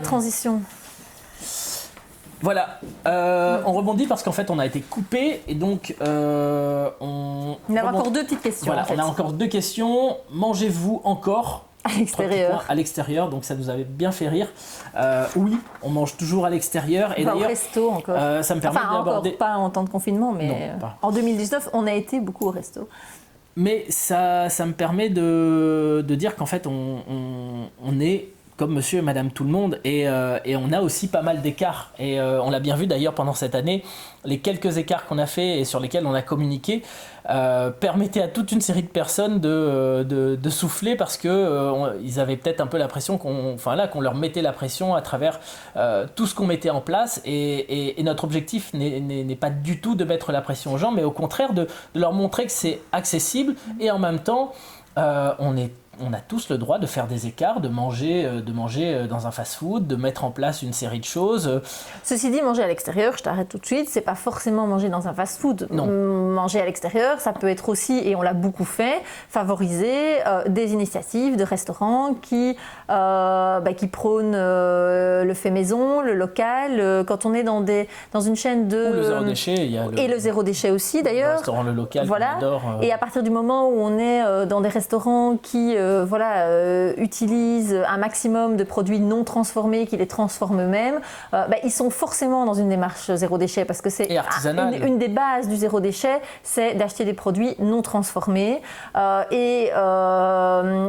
transition. Voilà, on rebondit parce qu'en fait on a été coupé et donc On a encore 2 petites questions. Voilà, en fait. on a encore 2 questions. Mangez-vous encore À l'extérieur. à l'extérieur, donc ça nous avait bien fait rire. Oui, on mange toujours à l'extérieur. Et Enfin, au d'ailleurs, resto encore. ça me permet Enfin, d'aborder. encore pas en temps de confinement, mais Non, pas. en 2019, on a été beaucoup au resto. Mais ça me permet de dire qu'en fait on est comme monsieur et madame tout le monde et on a aussi pas mal d'écarts et on l'a bien vu d'ailleurs pendant cette année, les quelques écarts qu'on a fait et sur lesquels on a communiqué permettaient à toute une série de personnes de souffler parce que ils avaient peut-être un peu la pression qu'on leur mettait la pression à travers tout ce qu'on mettait en place et notre objectif n'est pas du tout de mettre la pression aux gens mais au contraire de leur montrer que c'est accessible et en même temps on a tous le droit de faire des écarts, de manger dans un fast-food, de mettre en place une série de choses. Ceci dit, manger à l'extérieur, je t'arrête tout de suite, c'est pas forcément manger dans un fast-food. Non. Manger à l'extérieur, ça peut être aussi, et on l'a beaucoup fait, favoriser des initiatives de restaurants qui prônent le fait maison, le local. Quand on est dans une chaîne de... Ou le zéro déchet, il y a et le zéro déchet aussi d'ailleurs. Le restaurant Le Local, voilà. qu'on adore. Et à partir du moment où on est dans des restaurants qui utilisent un maximum de produits non transformés, qui les transforment eux-mêmes, ils sont forcément dans une démarche zéro déchet parce que c'est une des bases du zéro déchet, c'est d'acheter des produits non transformés et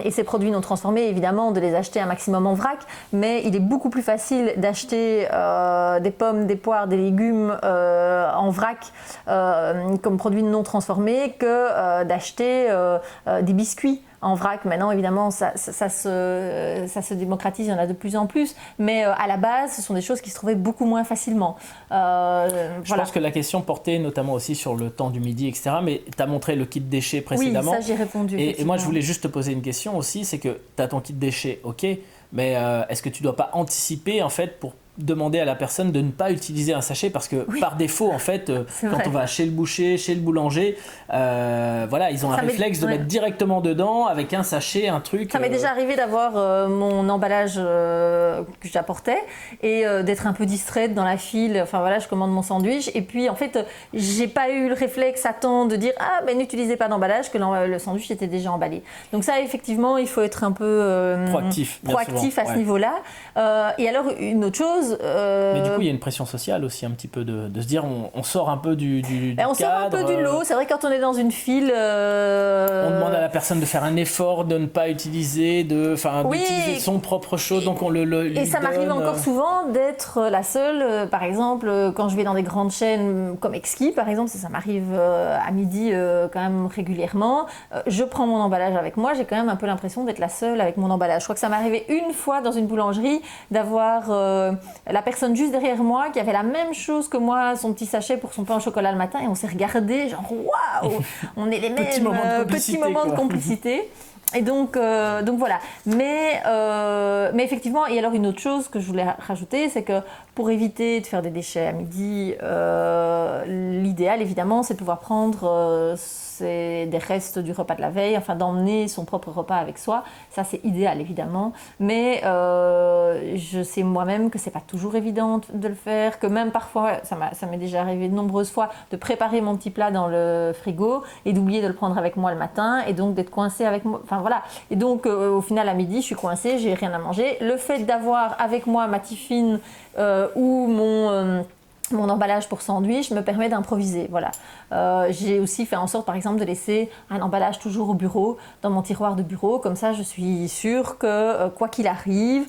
ces produits non transformés, évidemment, de les acheter un maximum en vrac, mais il est beaucoup plus facile d'acheter des pommes, des poires, des légumes en vrac comme produits non transformés que d'acheter des biscuits en vrac. Maintenant, évidemment, ça se démocratise, il y en a de plus en plus, mais à la base, ce sont des choses qui se trouvaient beaucoup moins facilement. Je pense que la question portait notamment aussi sur le temps du midi, etc. Mais tu as montré le kit déchets précédemment. Oui, ça j'ai répondu. Et moi, je voulais juste te poser une question aussi, c'est que tu as ton kit déchets, ok, mais est-ce que tu ne dois pas anticiper en fait pour demander à la personne de ne pas utiliser un sachet parce que par défaut en fait quand on va chez le boucher, chez le boulanger ils ont un réflexe de mettre directement dedans avec un sachet, un truc. Ça m'est déjà arrivé d'avoir mon emballage que j'apportais et d'être un peu distraite dans la file, je commande mon sandwich et puis en fait j'ai pas eu le réflexe à temps de dire n'utilisez pas d'emballage que le sandwich était déjà emballé. Donc ça effectivement il faut être un peu proactif à ce niveau-là. Et alors une autre chose. Mais du coup, il y a une pression sociale aussi, un petit peu, de se dire on sort un peu du cadre. Sort un peu du lot. C'est vrai, quand on est dans une file. On demande à la personne de faire un effort, de ne pas utiliser, d'utiliser son propre chose. Donc on et ça m'arrive encore souvent d'être la seule. Par exemple, quand je vais dans des grandes chaînes comme Exquis, par exemple, ça m'arrive à midi quand même régulièrement. Je prends mon emballage avec moi. J'ai quand même un peu l'impression d'être la seule avec mon emballage. Je crois que ça m'est arrivé une fois dans une boulangerie d'avoir la personne juste derrière moi qui avait la même chose que moi, son petit sachet pour son pain au chocolat le matin et on s'est regardé genre waouh, on est les mêmes petits moments de complicité. Et donc voilà. Mais effectivement, et alors une autre chose que je voulais rajouter, c'est que pour éviter de faire des déchets à midi, l'idéal évidemment, c'est de pouvoir prendre des restes du repas de la veille, d'emmener son propre repas avec soi. Ça, c'est idéal évidemment. Mais je sais moi-même que c'est pas toujours évident de le faire, que même parfois, ça m'est déjà arrivé de nombreuses fois de préparer mon petit plat dans le frigo et d'oublier de le prendre avec moi le matin et donc d'être coincée avec moi. Voilà. Et donc, au final, à midi, je suis coincée, j'ai rien à manger. Le fait d'avoir avec moi ma tiffine ou mon emballage pour sandwich me permet d'improviser. Voilà. J'ai aussi fait en sorte, par exemple, de laisser un emballage toujours au bureau, dans mon tiroir de bureau. Comme ça, je suis sûre que, quoi qu'il arrive,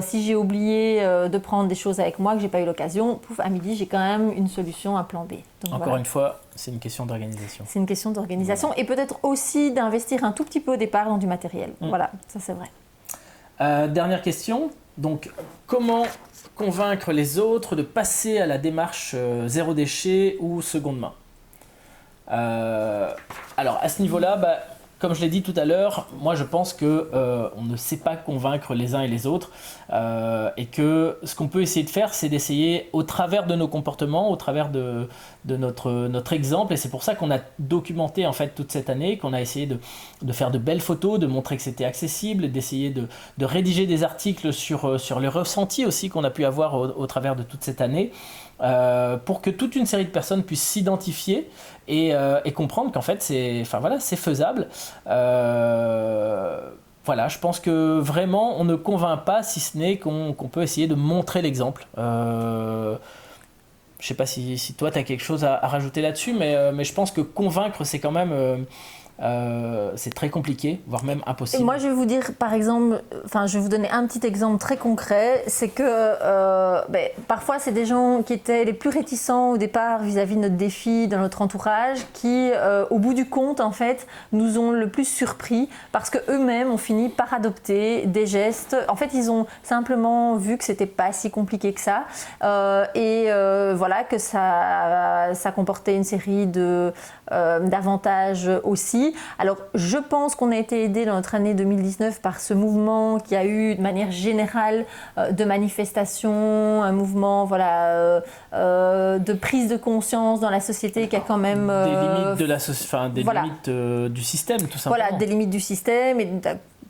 si j'ai oublié de prendre des choses avec moi, que je n'ai pas eu l'occasion, à midi, j'ai quand même une solution, un plan B. Donc, Encore une fois, c'est une question d'organisation. C'est une question d'organisation et peut-être aussi d'investir un tout petit peu au départ dans du matériel. Voilà, ça c'est vrai. Dernière question. Donc, comment convaincre les autres de passer à la démarche zéro déchet ou seconde main? Alors, à ce niveau-là, comme je l'ai dit tout à l'heure, moi je pense que on ne sait pas convaincre les uns et les autres, et que ce qu'on peut essayer de faire, c'est d'essayer au travers de nos comportements, au travers de notre exemple, et c'est pour ça qu'on a documenté en fait toute cette année, qu'on a essayé de faire de belles photos, de montrer que c'était accessible, d'essayer de rédiger des articles sur les ressentis aussi qu'on a pu avoir au travers de toute cette année, pour que toute une série de personnes puissent s'identifier et comprendre qu'en fait c'est faisable. Voilà, je pense que vraiment on ne convainc pas, si ce n'est qu'on peut essayer de montrer l'exemple. Je sais pas si toi tu as quelque chose à rajouter là-dessus, mais je pense que convaincre c'est quand même c'est très compliqué, voire même impossible. Et moi, je vais vous dire, par exemple, je vais vous donner un petit exemple très concret, c'est que parfois, c'est des gens qui étaient les plus réticents au départ vis-à-vis de notre défi, de notre entourage, qui, au bout du compte, en fait, nous ont le plus surpris parce qu'eux-mêmes ont fini par adopter des gestes. En fait, ils ont simplement vu que c'était pas si compliqué que ça, voilà, que ça comportait une série d'avantages aussi. Alors, je pense qu'on a été aidé dans notre année 2019 par ce mouvement qui a eu de manière générale de manifestations, un mouvement de prise de conscience dans la société qui a quand même... des limites du système, tout simplement. Voilà, des limites du système et de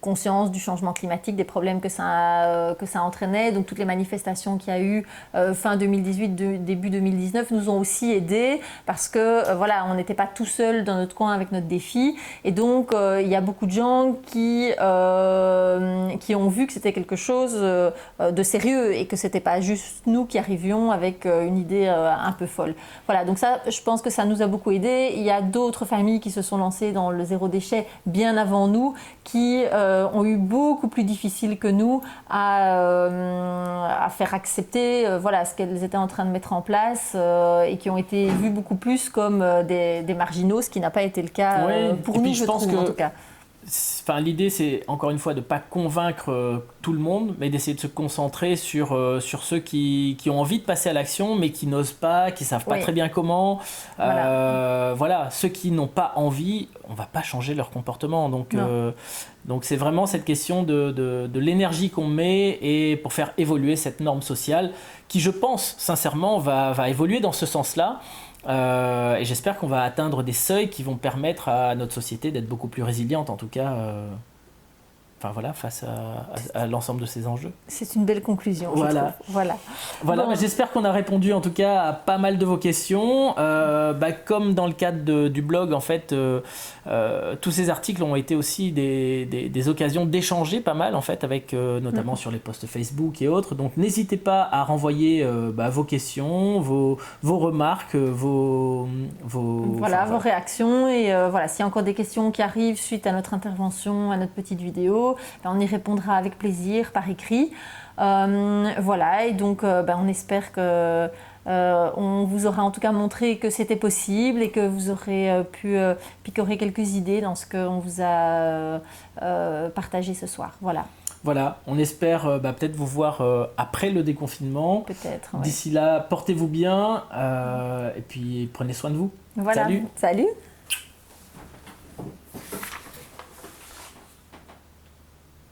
conscience du changement climatique, des problèmes que ça entraînait. Donc toutes les manifestations qu'il y a eu fin 2018, début 2019 nous ont aussi aidés parce que on n'était pas tout seul dans notre coin avec notre défi. Et donc il y a beaucoup de gens qui ont vu que c'était quelque chose de sérieux et que c'était pas juste nous qui arrivions avec une idée un peu folle. Voilà, donc ça, je pense que ça nous a beaucoup aidés. Il y a d'autres familles qui se sont lancées dans le zéro déchet bien avant nous, qui ont eu beaucoup plus difficile que nous à faire accepter ce qu'elles étaient en train de mettre en place et qui ont été vues beaucoup plus comme des marginaux, ce qui n'a pas été le cas pour nous, je trouve, en tout cas. L'idée, c'est encore une fois de ne pas convaincre tout le monde, mais d'essayer de se concentrer sur ceux qui ont envie de passer à l'action, mais qui n'osent pas, qui ne savent pas très bien comment. Ceux qui n'ont pas envie, on ne va pas changer leur comportement. Donc c'est vraiment cette question de l'énergie qu'on met et pour faire évoluer cette norme sociale qui, je pense, sincèrement, va évoluer dans ce sens-là. Et j'espère qu'on va atteindre des seuils qui vont permettre à notre société d'être beaucoup plus résiliente, en tout cas, face à l'ensemble de ces enjeux. C'est une belle conclusion, je trouve. Voilà. Bon. J'espère qu'on a répondu en tout cas à pas mal de vos questions. Comme dans le cadre du blog, en fait, tous ces articles ont été aussi des occasions d'échanger pas mal, en fait, avec notamment sur les posts Facebook et autres. Donc n'hésitez pas à renvoyer vos questions, vos remarques, vos réactions. Et s'il y a encore des questions qui arrivent suite à notre intervention, à notre petite vidéo, on y répondra avec plaisir par écrit. Et donc on espère que on vous aura en tout cas montré que c'était possible et que vous aurez pu picorer quelques idées dans ce qu'on vous a partagé ce soir. Voilà, on espère peut-être vous voir après le déconfinement. Peut-être. D'ici là, portez-vous bien et puis prenez soin de vous. Salut.